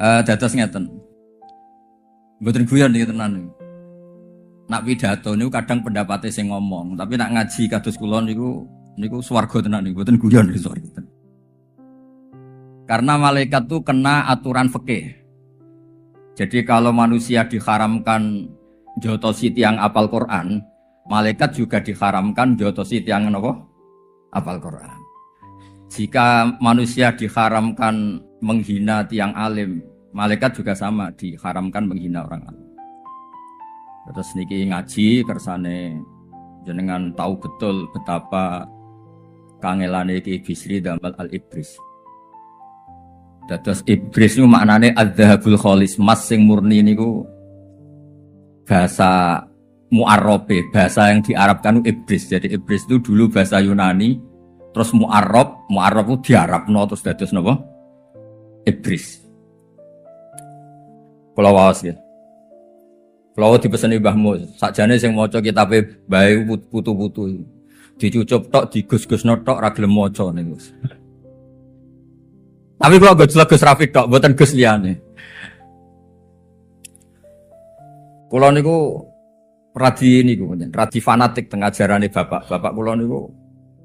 Dados ngeten. Mboten guyon niki tenan. Nak pidato niku kadang pendapatnya sing ngomong, tapi nak ngaji kados kula niku swarga tenan niku, mboten guyon niku swarga. Karena malaikat tuh kena aturan fikih. Jadi kalau manusia diharamkan jotosi tiang apal Quran, malaikat juga diharamkan jotosi tiang apa? Apal Quran. Jika manusia diharamkan menghina tiang alim, malaikat juga sama diharamkan menghina orang alim. Terus niki ngaji kersane jenengan tahu betul betapa kangelane Ki Bisri damel al-Ibris. Dados ibris niku maknane adzahabul khalis, emas sing murni niku bahasa mu'arrabe, bahasa yang diarabkan ibris. Jadi ibris itu dulu bahasa Yunani, terus mu'arrab itu diarabno terus dados napa? Ibris. Kula waos ya. Kula dipeseni Mbah Mus, sakjane sing maca kitabe bae putu-putu. Dicucup tok, digus-gusno tok ra gelem maca niku. Tapi kalau Gus Rafiq tok, buatan Gus liyane. Kulo niku radi fanatik teng ajarane bapak. Bapak kulo niku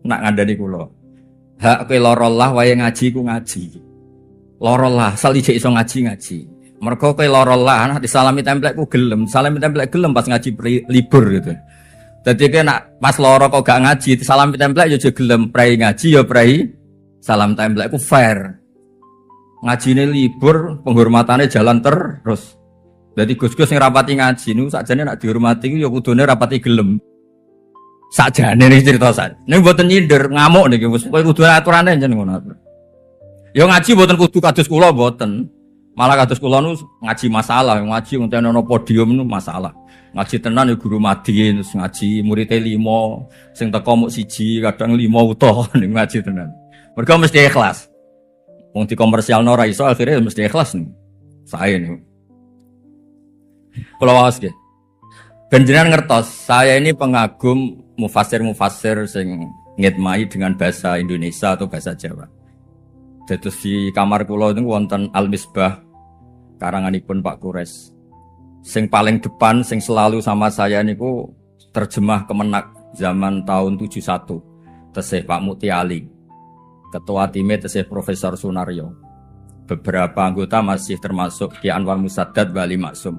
nak ngandani kulo. Hak kowe lara lah wae ngaji ku ngaji. Lara lah asal ijek iso ngaji. Mergo kowe lara lah nak disalami templek ku gelem, salami templek gelem pas ngaji libur gitu. Dadi kowe nak pas lara kok gak ngaji, disalami templek yo gelem, prei ngaji yo prei salam templek ku fair. Ngajine libur, penghormatannya jalan terus. Jadi Gus-gus yang rapati ngaji niku sakjane nak dihormati iku ya kudune rapati gelem. Sakjane niki cerita sak. Niku mboten nyindir, ngamuk niki wis kowe kudu aturane jeneng ngono. Ya ngaji mboten kudu kados kula mboten. Malah kados kula niku ngaji masalah, ngaji ngontene ana podium niku masalah. Ngaji tenan ya guru madin, terus ngaji muridé 5, sing teko muk 1, kadang 5 utuh niku ngaji tenan. Mergo mesti ikhlas. Wong di komersial ora iso akhirnya mesti ikhlas nih. Saya nih. Kula waos nggih. Ben jenengan ngertos, saya ini pengagum mufassir sing ngitmai dengan bahasa Indonesia atau bahasa Jawa. Dados di kamar kula niku wonten Al-Misbah karanganipun Pak Kures. Sing paling depan sing selalu sama saya niku terjemah Kemenak zaman tahun 71. Tesih Pak Muti Ali. Ketua timnya tesih Profesor Sunaryo. Beberapa anggota masih termasuk Ki Anwar Musaddad Bali Maksum.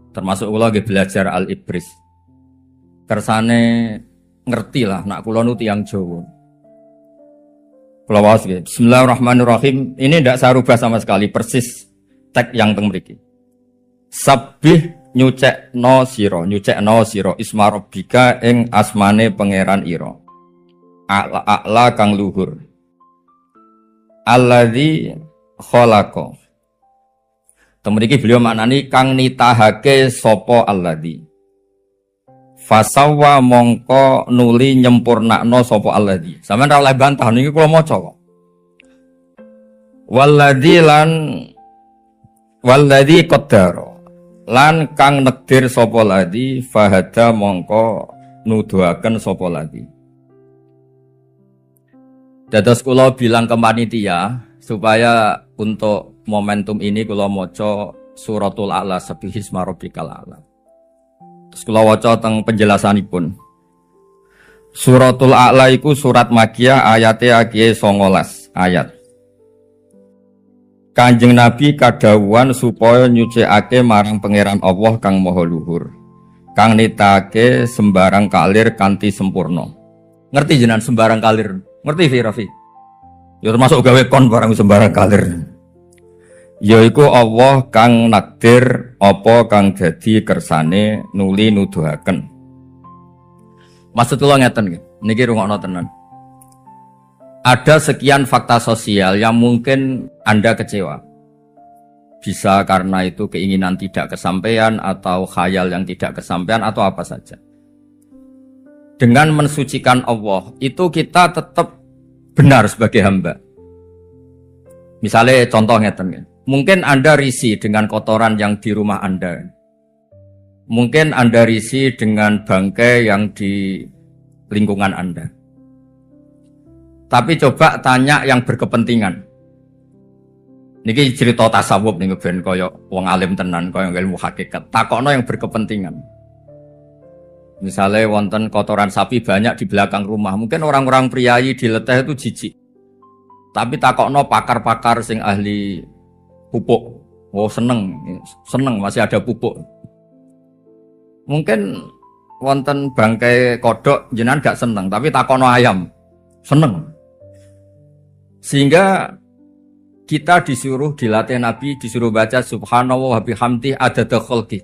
Termasuk kula nggih belajar Al-Ibris. Kersane ngerti lah nak kula nu tiyang Jawa. Kula waos nggih. Bismillahirrahmanirrahim. Ini ndak saya rubah sama sekali persis teks yang teng mriki. Sabbih nyucekno sira isma rabbika ing asmane pangeran ira. A'la kang luhur. Alladzi khalaqa. Temriki beliau maknani kang nitahake sapa alladzi. Fasawwa mongko nuli nyempurnakno sapa alladzi. Sampeyan ora oleh bantah niki kula maca kok. Walladzi qaddara. Lan kang nekdir sapa alladzi fahada mongko nuduhaken sapa alladzi. Dados kula bilang ke panitia supaya untuk momentum ini kula maca suratul A'la sabbihisma rabbikal a'la. Terus kula waca teng penjelasanipun. Suratul A'la iku surat Makkiyah ayate akeh 19 ayat. Kanjeng Nabi kadhawuhan supaya nyucikake marang pangeran Allah kang maha luhur. Kang nitake sembarang kalir kanthi sempurna. Ngerti jenengan sembarang kalir? Ngerti fi Rafi? Ya termasuk gawe kon barang sembarang kalir. Yaiku Allah kang nakdir apa kang dadi kersane nuli nuduhaken. Maksud kula ngeten nggih. Niki rungokno tenan. Ada sekian fakta sosial yang mungkin Anda kecewa. Bisa karena itu keinginan tidak kesampaian atau khayal yang tidak kesampaian atau apa saja. Dengan mensucikan Allah, itu kita tetap benar sebagai hamba. Misalnya contoh ngeten, mungkin Anda risih dengan kotoran yang di rumah Anda. Mungkin Anda risih dengan bangkai yang di lingkungan Anda. Tapi coba tanya yang berkepentingan. Niki cerita tasawuf nih ben koyo wong alim tenan koyo ilmu hakikat. Takokno yang berkepentingan. Misalnya wonten kotoran sapi banyak di belakang rumah, mungkin orang-orang priayi di leteh itu jijik. Tapi takokno pakar-pakar sing ahli pupuk. Oh seneng masih ada pupuk. Mungkin wonten bangkai kodok jenengan gak seneng, tapi takokno ayam seneng. Sehingga kita disuruh dilatih Nabi, disuruh baca subhanallah wa bihamdi adada khalqi.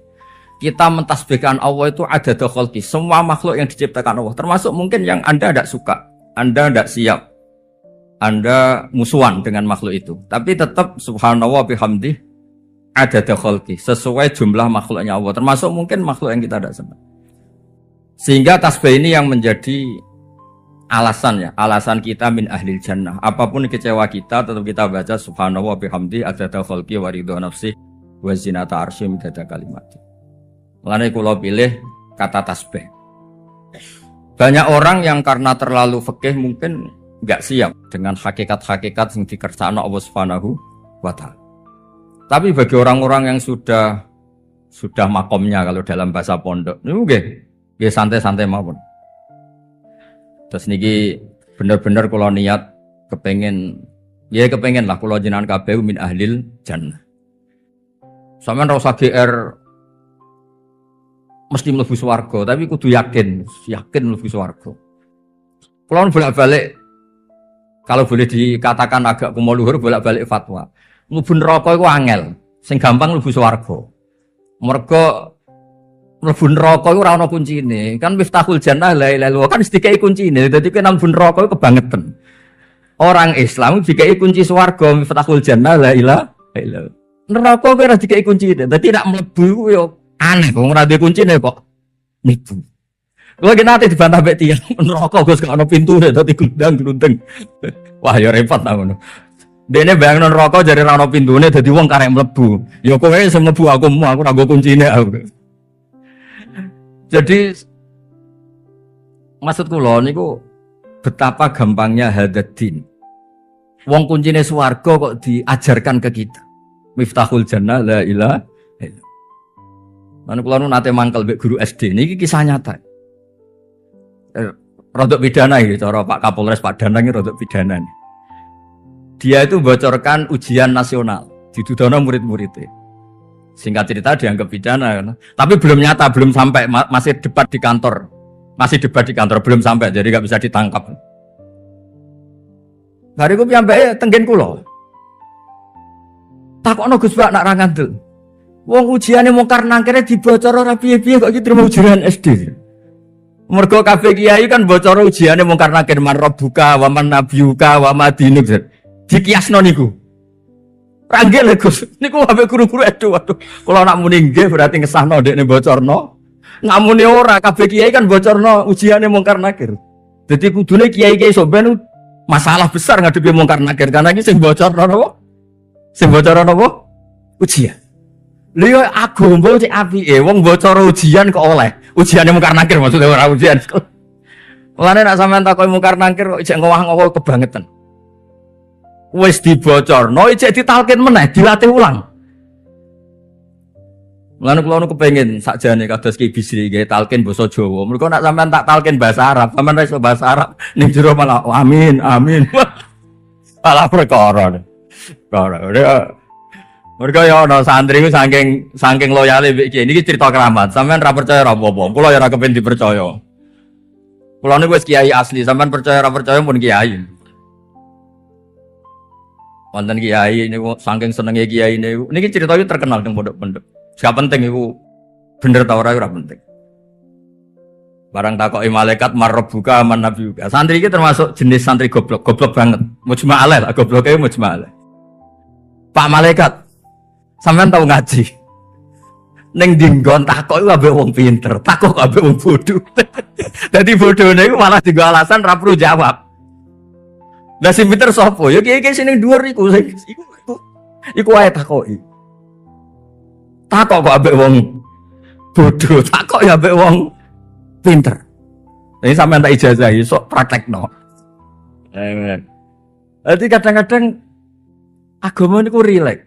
Kita mentasbihkan Allah itu adada khalqi. Semua makhluk yang diciptakan Allah, termasuk mungkin yang Anda tidak suka, Anda tidak siap, Anda musuhan dengan makhluk itu. Tapi tetap subhanallah wa bihamdi adada khalqi, sesuai jumlah makhluknya Allah, termasuk mungkin makhluk yang kita tidak senang. Sehingga tasbih ini yang menjadi alasan kita min ahlil jannah. Apapun kecewa kita, tetap kita baca subhanallah bihamdi adada khalqi wa ridha nafsi wa zinata arsy midada kalimati. Mulane kula pilih kata tasbih. Banyak orang yang karena terlalu fikih mungkin enggak siap dengan hakikat-hakikat yang dikersakno Allah Subhanahu wa taala. Tapi bagi orang-orang yang sudah makomnya kalau dalam bahasa pondok, niku nggih santai-santai mawon. Terus niki bener-bener kalau niat kepengen lah kalau jenengan kabeh min ahlil jannah. Sampeyan ora usah GR mesti mlebu swarga, tapi kudu yakin mlebu swarga. Kula bolak-balik kalau boleh dikatakan agak kumo luhur bolak-balik fatwa. Mlebu neraka iku angel, sing gampang mlebu swarga. Mergo mlebu neraka iku ora ana kuncine. Kan miftahul jannah la ilaha illallah kan dikai kuncine. Dadi kena mlebu neraka iku kebangetan. Orang Islam dikai kunci swarga miftahul jannah la ilaha illallah. Neraka kok ora dikai kuncine. Dadi nek mlebu iku yo aneh kok ora duwe kuncine kok. Niku. Kuwi ki nate dibantah mek tiyang neraka Gus gak ana pintune dadi glundang-glundeng. Wah ya repot ta ngono. Dene bayangno neraka jare ora ana pintune dadi wong karek mlebu. Ya kowe sing mlebu aku ora nggo kuncine aku. Jadi maksud kula niku betapa gampangnya hadatin. Wong kuncine swarga kok diajarkan ke kita. Miftahul jannah la ilaha illallah. Lan kula nu nate mangkel mbek guru SD niki kisah nyata. Rodok pidana iki cara Pak Kapolres Pak Danang iki rodok pidana. Dia itu bocorkan ujian nasional didudono murid-muridnya. Singkat cerita dianggap pidana kan? Tapi belum nyata, belum sampai, masih debat di kantor, belum sampai, jadi nggak bisa ditangkap. Hari itu sampai tenggen kulo. Takokno Gus Bak nak rangandel. Wong ujiane mungkar nangkere dibocor ora piye-piye kok iki terima ujian SD. Mergo kabeh kiai kan bocor ujiane mungkar nangkir man rabbuka wa man nabiyuka wa madinuk. Dikiasno niku. Ranggil Gus, niku ambek guru-guru edo waduh. Kalau nak muni nggih berarti ngesahno ndekne bocorno. Ngamune ora, kabeh kiai kan bocorno ujiane mungkar nakir. Dadi kudune kiai-kiai sok ben masalah besar ngadepi mungkar nakir karena iki sing bocorno napa? Sing bocorno napa? Ujian. Lha yo agama cek apike wong bocor ujian kok oleh. Ujiane mungkar nakir maksudnya ora ujian. Mulane nek sampean takoki mungkar nakir kok ijek ngowah-ngowah kebangetan. Wis dibocorno ijek ditalkin meneh dilatih ulang. Mulane kula kepengin sakjane kados Ki Bisri nggih talkin basa Jawa. Mergo nek sampean tak talkin bahasa Arab, sampean ra iso bahasa Arab ning jero malah amin amin. Malah perkara. Mergo ya ana santri ku saking loyale mbek Ki. Niki cerita keramat. Sampean ra percaya ra apa-apa. Kula ya ora kepen dipercaya. Kula niku wis kiai asli, sampean percaya ra percaya pun kiai. Wonten kiai niku saking senenge kiai niku. Niki ceritanya terkenal teng pondok-pondok. Gak penting iku bener ta ora penting. Barang takoki malaikat marabbuka man nabiyuka. Santri iki termasuk jenis santri goblok banget. Mujma'alah lah gobloke mujma'alah. Pak malaikat, sampean tau ngaji. Ning dinggon takok iku ambek wong pinter, takok ambek wong bodoh. Dadi bodhone iku malah dienggo alasan ra perlu jawab. Lah sing pinter sapa? Ya kiai-kiai sing ning dhuwur iku wae takoki. Takok kok ambek wong bodoh, takok ya ambek wong pinter. Ini sampean tak ijazahi sok praktekno. Amen. Jadi kadang-kadang Agama niku rileks.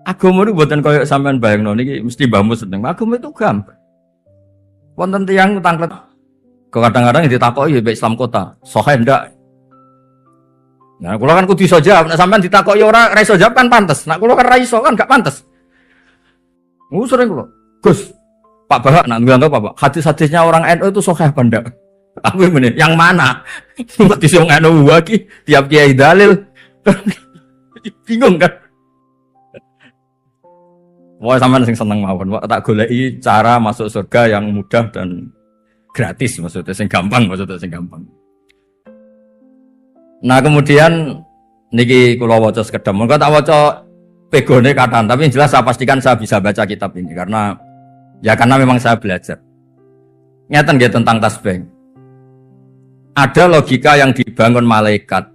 Agama niku mboten koyo sampean bayangno niki mesti Mbah Mus seneng. Agama itu gampang. Wonten tiyang tanglet kadang-kadang ditakoki mbek Islam kota, sahih ndak? Nah, kula kan kudu iso jawab. Nek sampean ditakoki ora iso jawab kan pantes. Nek kula kan ra iso kan gak pantes. Sering kula. Gus, Pak Bahak nak nganggep apa? Hadis-hadisnya orang NU itu sahih apa ndak? Aku ngene, yang mana? Kok dise wong NU iki tiap kiai dalil. Bingung kan? Wah, sampean sing seneng mawon, Pak tak goleki cara masuk surga yang mudah dan gratis maksudnya, sing gampang maksudnya, sing gampang. Nah, kemudian niki kula waca sekedhap. Mengko tak waca pegone kathah, tapi yang jelas saya pastikan saya bisa baca kitab ini karena memang saya belajar. Ngeten nggih tentang tasbih. Ada logika yang dibangun malaikat.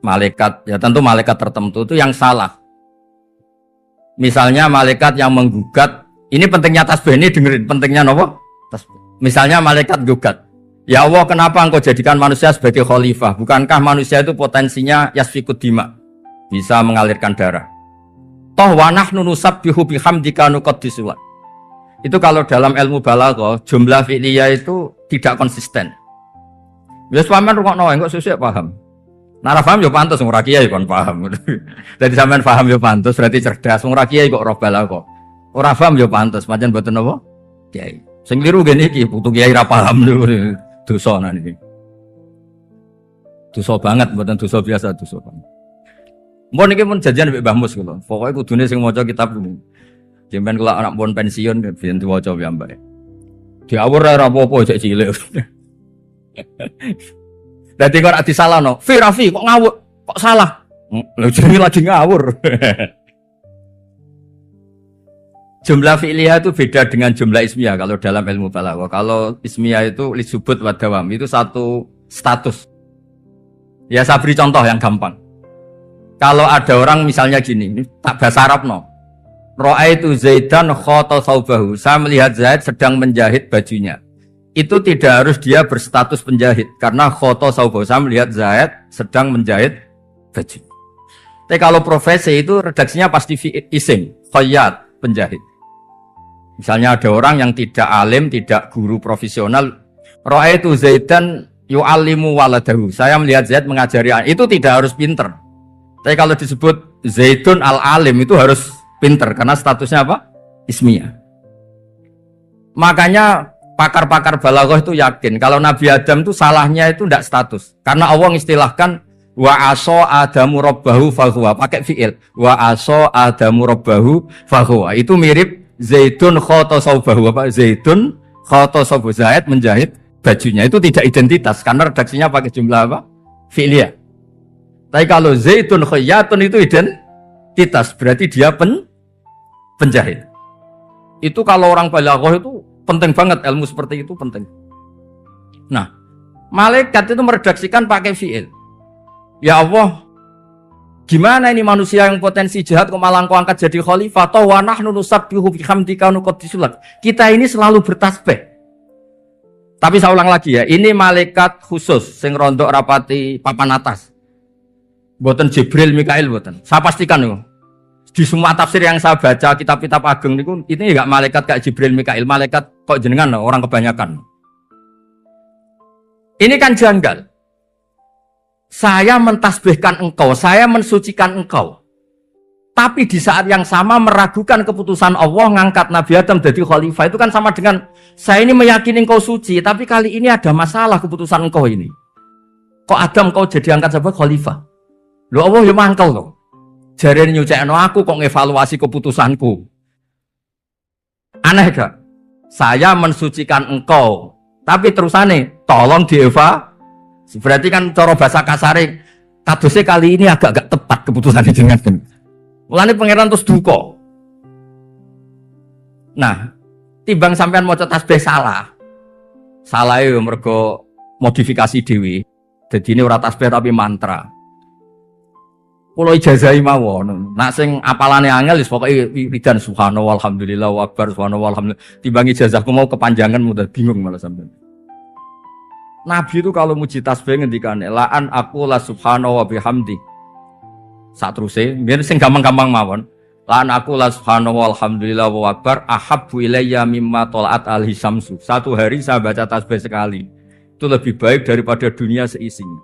Malaikat, ya tentu malaikat tertentu itu yang salah. Misalnya malaikat yang menggugat, ini pentingnya tasbih ini dengerin, pentingnya napa? Tasbih. Misalnya malaikat gugat. Ya Allah, kenapa engkau jadikan manusia sebagai khalifah? Bukankah manusia itu potensinya yasfikud dima, bisa mengalirkan darah? Toh wa nahnu nusabbihu bihamdika nuqaddisu lak. Itu kalau dalam ilmu balaghah, jumlah fi'liyah itu tidak konsisten. Wis sampean rungokno engko sesuk paham. Nah, ra paham yo pantes wong ra kiai kon paham. Dadi sampean paham yo pantes berarti cerdas. Wong ra kiai kok roh balaghah. Ora paham yo pantes, pancen mboten apa? Kiai. Sing kliru ngene iki, putu kiai ra paham lho. Dosa niki. Dosa banget, mboten dosa biasa, dosa banget. Mun niki mun janjian mbek Mbah Mus kula. Pokoke kudune sing maca kitab niku. Jemben kula anak pun pensiun biyen diwaca piyambake. Diawur ora apa-apa cek cilik. Dadi kok ora disalahno. Rafi kok ngawur? Kok salah? Lho jenenge lagi ngawur. Jumlah fi'liyah itu beda dengan jumlah ismiyah kalau dalam ilmu balaghah. Kalau ismiyah itu lisubut wa dawam, itu satu status. Ya saya beri contoh yang gampang. Kalau ada orang misalnya gini, ini tak bahasa Arab no. Ra'aitu Zaidan khata thawbahu. Saya melihat Zaid sedang menjahit bajunya. Itu tidak harus dia berstatus penjahit karena khata thawbahu. Saya melihat Zaid sedang menjahit baju. Tapi kalau profesi itu redaksinya pasti isim, khayyat, penjahit. Misalnya ada orang yang tidak alim, tidak guru profesional. Ra'aitu Zaidan yu'allimu waladahu. Saya melihat Zaid mengajari anak. Itu tidak harus pinter. Tapi kalau disebut Zaidun al-alim itu harus pinter karena statusnya apa? Ismiyah. Makanya pakar-pakar balaghah itu yakin kalau Nabi Adam itu salahnya itu tidak status. Karena Allah mengistilahkan wa aso adamu rabbahu fahuwa, pakai fi'il. Wa aso adamu rabbahu fahuwa. Itu mirip Zaidun khata saubahu, apa? Zaidun khata saubahu, Zaid menjahit bajunya. Itu tidak identitas karena redaksinya pakai jumlah apa? Fi'liyah. Tapi kalau Zaidun khayyatun itu identitas, berarti dia penjahit. Itu kalau orang balaghah itu penting banget, ilmu seperti itu penting. Nah, malaikat itu meredaksikan pakai fi'il. Ya Allah, gimana ini manusia yang potensi jahat kok malah engkau angkat jadi khalifah? Toh wa nahnu nusabbihu bihamdika nuqaddisu lak. Kita ini selalu bertasbih. Tapi saya ulang lagi ya, ini malaikat khusus sing rondok rapati papan atas. Mboten Jibril, Mikail mboten. Saya pastikan yo. Di semua tafsir yang saya baca kitab-kitab ageng niku ini enggak malaikat kayak Jibril, Mikail, malaikat kok jenengan orang kebanyakan. Ini kan janggal. Saya mentasbihkan engkau, saya mensucikan engkau. Tapi di saat yang sama meragukan keputusan Allah ngangkat Nabi Adam jadi khalifah. Itu kan sama dengan saya ini meyakini engkau suci, tapi kali ini ada masalah keputusan engkau ini. Kok Adam kau jadi angkat sebagai khalifah? Loh Allah ya mangkel loh. Jare nyucekno aku kok ngevaluasi keputusanku. Aneh gak? Saya mensucikan engkau, tapi terusane tolong dieva. Berarti kan cara bahasa kasare kadose kali ini agak tepat keputusan jenengan. Mulane pangeran terus duka. Nah, timbang sampean maca tasbih salah. Salah yo mergo modifikasi dhewe. Dadi ini ora tasbih tapi mantra. Kulo ijazahi mawon. Nak sing apalane angel wis pokoke wiridan subhanallah walhamdulillah wa akbar subhanallah walhamdulillah. Timbang ijazahku mau kepanjangan mudah bingung malah sampean. Nabi itu kalau muji tasbih ngendikane la'an aku la subhanahu wa bihamdi Satruse, biar sing gampang-gampang mawon. Lan aku la subhanallah walhamdulillah wa akbar ahabbu ilayya mimma tola'at al-hisamsu. Satu hari saya baca tasbih sekali. Itu lebih baik daripada dunia seisinya.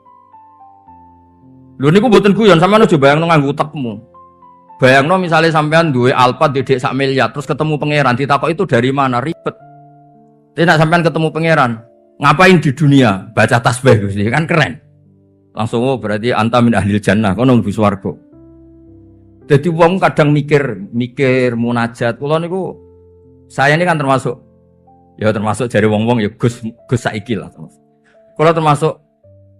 Lho niku mboten guyon, sampeyan aja bayangno nganggo utekmu. Bayangno misalnya sampean duwe Alphard dedek sak miliar terus ketemu pangeran ditakok itu dari mana? Ribet. Tapi nek sampean ketemu pangeran, ngapain di dunia? Baca tasbih Gusti, kan keren. Langsung oh berarti anta min ahlil jannah, kono mlebu swarga. Jadi wong kadang mikir munajat. Kula niku saya ini kan termasuk jari wong-wong ya Gus saiki lah. Kula termasuk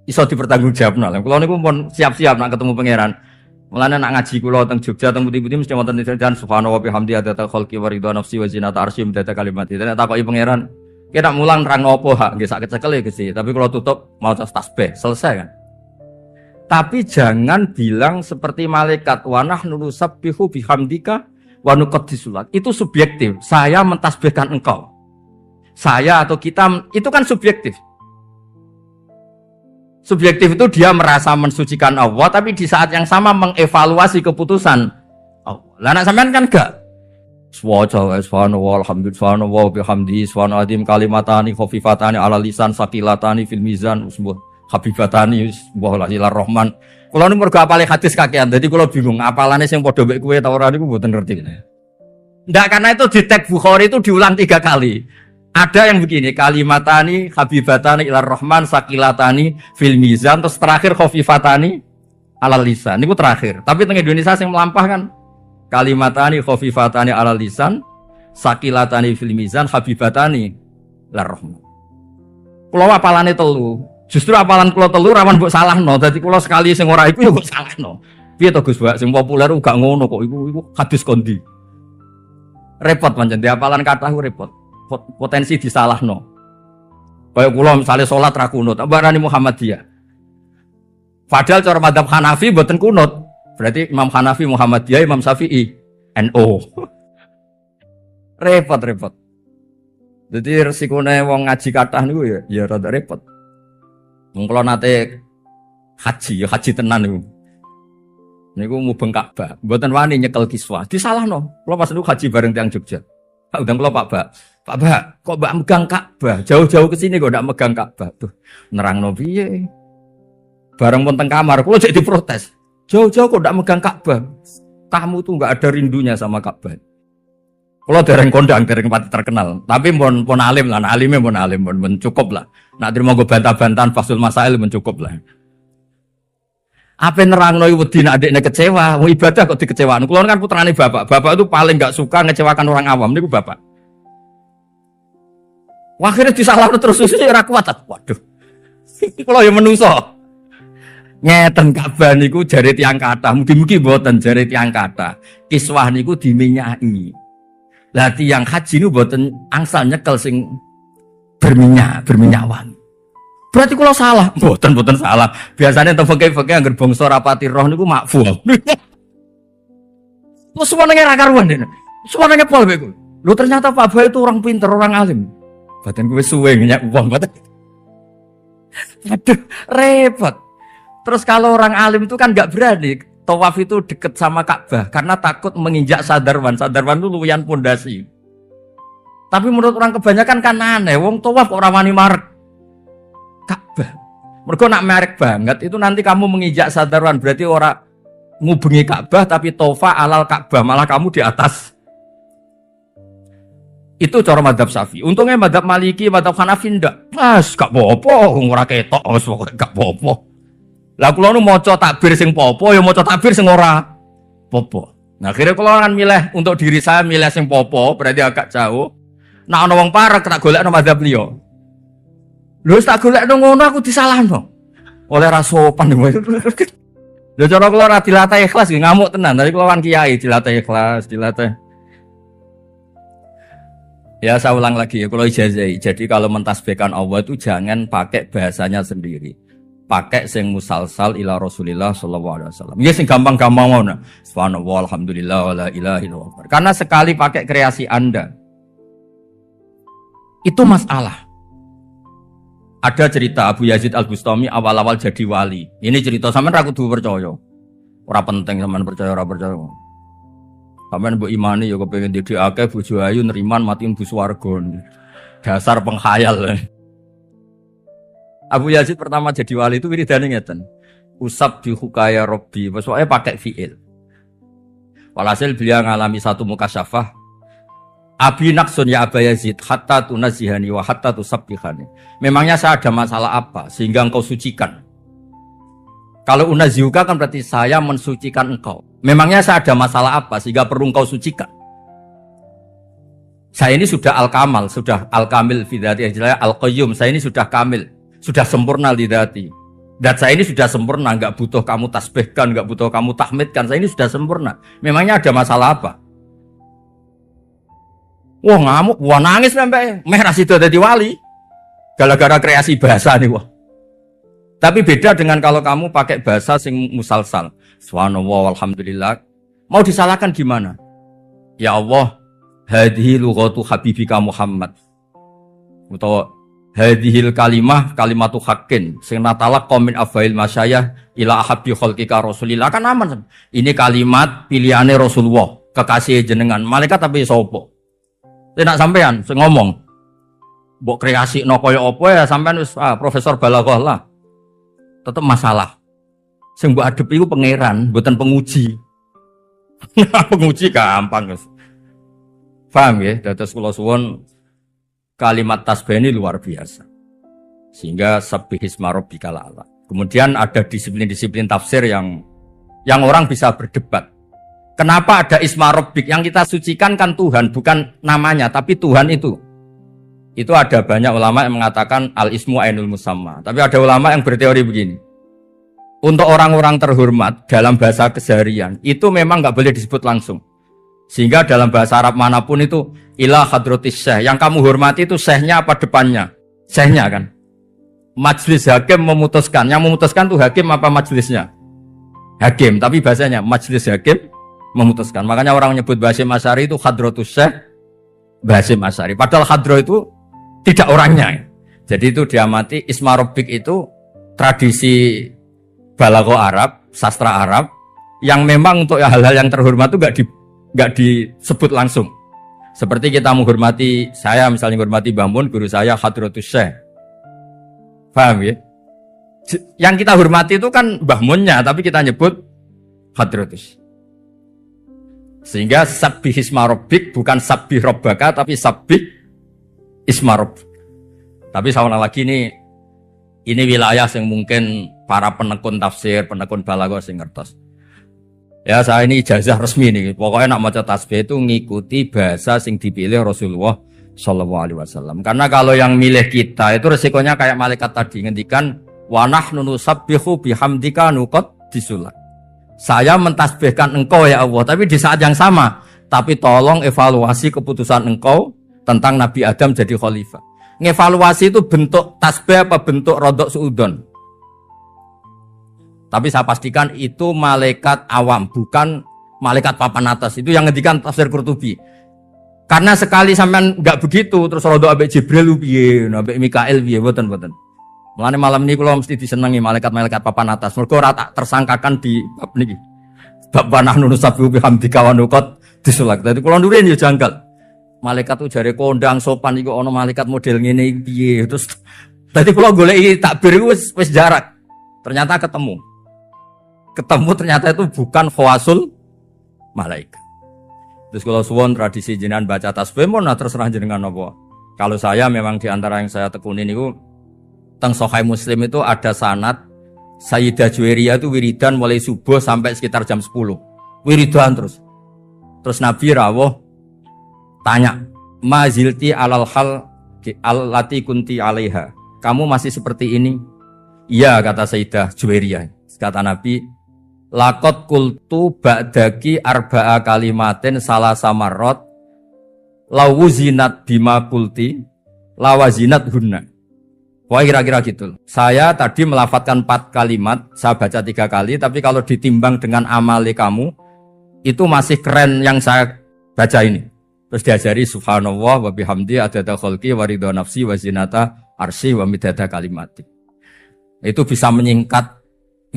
iso dipertanggungjawabno lah. Kula niku pun siap-siap nak ketemu pangeran. Mulane nak ngaji kula teng Jogja teng putih-putih mesti wonten dan subhanallah bihamdi adata khalqi wa ridha nafsi wa zinata arsy data kalimat. Nek takoki pangeran, kira mulang nerangno apa hak nggih sak kecekel ya Gusti, tapi kula tutup maca tasbih, selesai kan. Tapi jangan bilang seperti malaikat wa nahnu nusabbihu bihamdika wa nuqaddisu lak. Itu subjektif. Saya mentasbihkan engkau. Saya atau kita itu kan subjektif. Subjektif itu dia merasa mensucikan Allah, tapi di saat yang sama mengevaluasi keputusan Allah. Lah nek sampean kan enggak. Subhanallah alhamdulillah bihamdi subhanallah kalimatani khafifatani ala lisan saqilatani fil mizan habibatani wallahilar rahman. Kula niku mergo apale hadis kakean. Dadi kula bingung apalane sing padha mek kowe ta ora niku mboten ngerti. Ndak karena itu di teks Bukhari itu diulang 3 kali. Ada yang begini, kalimatani habibatani ilar rahman sakilatani fil mizan, terus terakhir khafifatani alal lisan. Niku terakhir. Tapi teng Indonesia sing melampah kan kalimatani khafifatani alal lisan sakilatani fil mizan habibatani ilar rahman. Kula apalane telu. Justru apalan kula telu rawan mbok salahno. Dadi kula sekali sing ora iku ya mbok salahno. Piye to Gus Mbak sing populer gak ngono kok iku hadis kondi. Repot pancen apalan kathah repot. Potensi disalahno. Kayak kula misalnya salat ra kunut, barani Muhammadiyah. Padahal cara madzhab Hanafi mboten kunut. Berarti Imam Hanafi Muhammadiyah, Imam Syafi'i NU. Repot. Jadi resikone wong ngaji kathah niku ya rada repot. Wong kula nate haji tenan niku. Niku mubeng Ka'bah, mboten wani nyekel kiswah. Disalahno. Kula pas niku haji bareng tiyang Jogja. Pak undang kula Pak Bak, kok Mbak megang Ka'bah? Jauh-jauh ke sini kok ndak megang Ka'bah. Tuh, nerangno piye? Bareng pun teng kamar, kula jadi protes. Jauh-jauh kok ndak megang Ka'bah? Kamu tuh enggak ada rindunya sama Ka'bah. Kula dereng kondang, dereng pati terkenal. Tapi pun alim lah, alime pun alim, pun cukup lah. Nak terima go bantah-bantahan fasul masail pun cukup lah. Apa nerangno iki wedi nek adekne kecewa, mau ibadah kok dikecewaan. Kula kan putrane bapak. Bapak itu paling enggak suka ngecewakan orang awam niku bapak. Wah, akhirnya disalahno terus ora kuat. Waduh. Kula ya menungso. Ngeten Ka'bah niku jare tiyang kathah, mugi-mugi mboten jare tiyang kathah. Kiswah niku diminyaki. Lah tiyang haji niku mboten angsal nyekel sing berminyak wangi. Berarti kula salah. Mboten salah. Biasanya teng fikih-fikih angger bangsa rapati roh niku makfu. Terus semuanya ra karuan dene. Semuanya pol beku. Lho ternyata Pak Bah itu orang pinter, orang alim. Badan gue suwe ngenyak uang badan. Aduh, repot. Terus kalau orang alim itu kan nggak berani tawaf itu deket sama Ka'bah karena takut menginjak sadarwan. Sadarwan itu luwian pondasi. Tapi menurut orang kebanyakan kan aneh. Wong tawaf kok ora wani marek Ka'bah. Mergo nak merek banget itu nanti kamu menginjak sadarwan berarti ora ngubengi Ka'bah tapi tofa alal Ka'bah malah kamu di atas. Itu cara madzhab Syafi'i. Untungnya madzhab Maliki, madzhab Hanafi ndak. Mas, gak apa-apa, ora ketok, wis pokoke gak apa-apa. Lah kula nu maca takbir sing popo ya maca takbir sing ora popo. Nah, akhirnya kula kan milih untuk diri saya milih sing popo, berarti agak jauh. Nah, ana wong parek tak golekno madzhab liya. Lho tak golekno ngono aku disalahno. Oleh ra sopan. Lho cara kula ora dilatih ikhlas ngamuk tenan. Tadi kula kan kiai dilatih ikhlas, dilatih. Ya saya ulang lagi ya, kalau ijazah. Jadi kalau mentasbihkan Allah itu jangan pakai bahasanya sendiri. Pakai sing musalsal ila Rasulillah sallallahu alaihi wasallam. Ya sing gampang-gampang ngono. Subhanallah alhamdulillah wala ilaha illallah. Karena sekali pakai kreasi Anda itu masalah. Ada cerita Abu Yazid Al-Bustami awal-awal jadi wali. Ini cerita sampean ra kudu percaya. Ora penting sampean percaya ora percaya. Sampean mbok imani ya kepengin dadi akeh bojo ayu neriman mati mlebu swarga. Dasar penghayal. Abu Yazid pertama jadi wali itu wiridane ngeten. Usab bi hukaya rabbi, pokoke pakai fiil. Walhasil beliau ngalami satu mukasyafah. Abi naksun ya Aba Yazid hatta tunazihani wa hatta tusabbihani. Memangnya saya ada masalah apa sehingga engkau sucikan? Kalau unazihuka kan berarti saya mensucikan engkau. Memangnya saya ada masalah apa sehingga perlu engkau sucikan? Saya ini sudah al-kamal, sudah al-kamil fi dzati, al-qayyum. Saya ini sudah kamil, sudah sempurna li dzati. Dan saya ini sudah sempurna, enggak butuh kamu tasbihkan, enggak butuh kamu tahmidkan. Saya ini sudah sempurna. Memangnya ada masalah apa? Wah ngamuk, wah nangis sampai meh ra sida dadi wali. Gara-gara kreasi bahasa nih wah. Tapi beda dengan kalau kamu pakai bahasa sing musalsal. Subhanallah walhamdulillah. Mau disalahkan gimana? Ya Allah, hadhihi lughatu habibika Muhammad. Utawa hadhil kalimah kalimatu haqqin sing natalaq min afail masyayah ila habbi khalqika rasulillah kan aman. Ini kalimat pilihane Rasulullah, kekasih jenengan. Malaikat tapi sapa? Nek sampean sing ngomong. Mbok kreasi no kaya apa ya sampean wis profesor balaghah lah. Tetep masalah. Sing mbok adepi iku pangeran, mboten penguji. Penguji gampang, Guys. Paham ya? Dados kula suwun kalimat tasbih ini luar biasa. Sehingga sabbihisma rabbikal a'la. Kemudian ada disiplin-disiplin tafsir yang orang bisa berdebat. Kenapa ada isma rabbik? Yang kita sucikan kan Tuhan, bukan namanya, tapi Tuhan itu. Itu ada banyak ulama yang mengatakan al-ismu ainul musamma. Tapi ada ulama yang berteori begini. Untuk orang-orang terhormat dalam bahasa keseharian, itu memang nggak boleh disebut langsung. Sehingga dalam bahasa Arab manapun itu ilah hadratis syekh. Yang kamu hormati itu syekhnya apa depannya? Syekhnya kan. Majelis hakim memutuskan. Yang memutuskan itu hakim apa majelisnya? Hakim. Tapi bahasanya majelis hakim memutuskan. Makanya orang menyebut Basyim Asy'ari itu hadratus syekh Basyim Asy'ari. Padahal hadro itu tidak orangnya. Jadi itu diamati isma rabbik itu tradisi balaghah Arab, sastra Arab yang memang untuk hal-hal yang terhormat itu enggak disebut langsung. Seperti kita menghormati, saya misalnya menghormati Mbah Mun, guru saya hadratus syekh. Paham ya? Yang kita hormati itu kan Mbah Munnya, tapi kita nyebut hadratus. Sehingga sabbih isma rabbik bukan sabbih rabbaka tapi sabbih isma rabbik. Tapi sama lagi ini wilayah yang mungkin para penekun tafsir, penekun balaghah sing ngertos. Ya saya ini ijazah resmi nih. Pokoknya nak maca tasbih itu ngikuti bahasa sing dipilih Rasulullah Shallallahu Alaihi Wasallam. Karena kalau yang milih kita itu resikonya kayak malaikat tadi ngendikan wa nahnu nusabbihu bihamdika nuqad disulat. Saya mentasbihkan engkau ya Allah, tapi di saat yang sama. Tapi tolong evaluasi keputusan engkau tentang Nabi Adam jadi khalifah. Ngevaluasi itu bentuk tasbih apa bentuk rodok suudon. Tapi saya pastikan itu malaikat awam, bukan malaikat papan atas. Itu yang ngendikan tafsir Qurtubi. Karena sekali sampean enggak begitu, terus rodok ambek Jibril piye, ambek Mikail piye, mboten. Mulane malam ini kula mesti disenengi malaikat-malaikat papan atas. Mergo ora tak tersangkakan di bab niki. Bab nahnu nusabbihu bihamdika wa nuqad disulak. Dadi kula ndurin ya janggal. Malaikat tuh jare kondang sopan iku ana malaikat model ngene iki piye. Terus dadi kula goleki takbir iku wis jarak. Ternyata ketemu ternyata itu bukan khawasul malaikat. Terus kalau suwon tradisi jenengan baca tasbih mon terserah jenengan apa. Kalau saya memang di antara yang saya tekuni niku teng Sahih Muslim itu ada sanad Sayyidah Juwairiyah itu wiridan mulai subuh sampai sekitar jam 10. Wiridan terus. Terus Nabi rawuh tanya, "Ma zilti alal hal allati kunti 'alaiha." Kamu masih seperti ini? Iya, kata Sayyidah Juwairiyah. Kata Nabi, "Laqad qultu ba'daki arba'a kalimatin salasa marrat lawuzinat bima qulti lawazinat hunna." Wah kira-kira gitu. Saya tadi melafadzkan 4 kalimat, saya baca 3 kali, tapi kalau ditimbang dengan amali kamu, itu masih keren yang saya baca ini. Terus diajari subhanallah wa bihamdi adada khalqi wa ridha nafsi wa zinata arsy wa midada kalimati. Itu bisa menyingkat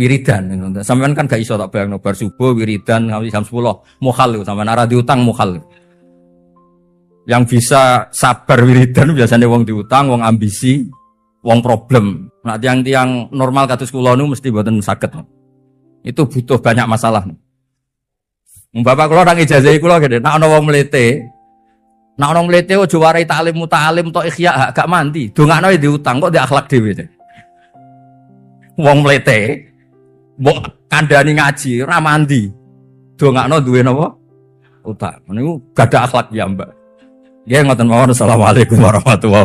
wiridan. Sampean kan gak iso tak bayangno bar subuh wiridan nganti jam 10 mukhal sampean ora diutang mukhal. Yang bisa sabar wiridan biasanya wong diutang, wong ambisi, wong problem. Nah tiang-tiang normal kados kula nu mesti mboten saged. Itu butuh banyak masalah. Bapak kula nang ijazahi kula gede, nek ana wong mlete, nek ana mlete aja warai taklim muta'alim tok ikhya gak mandi. Dongakno diutang kok di akhlak dhewe. Wong mlete mbok kandhani ngaji ora mandi. Dongakno duwe napa? Utang. Niku gak ada akhlak ya, Mbak. Nggih ngoten mawon. Assalamualaikum warahmatullahi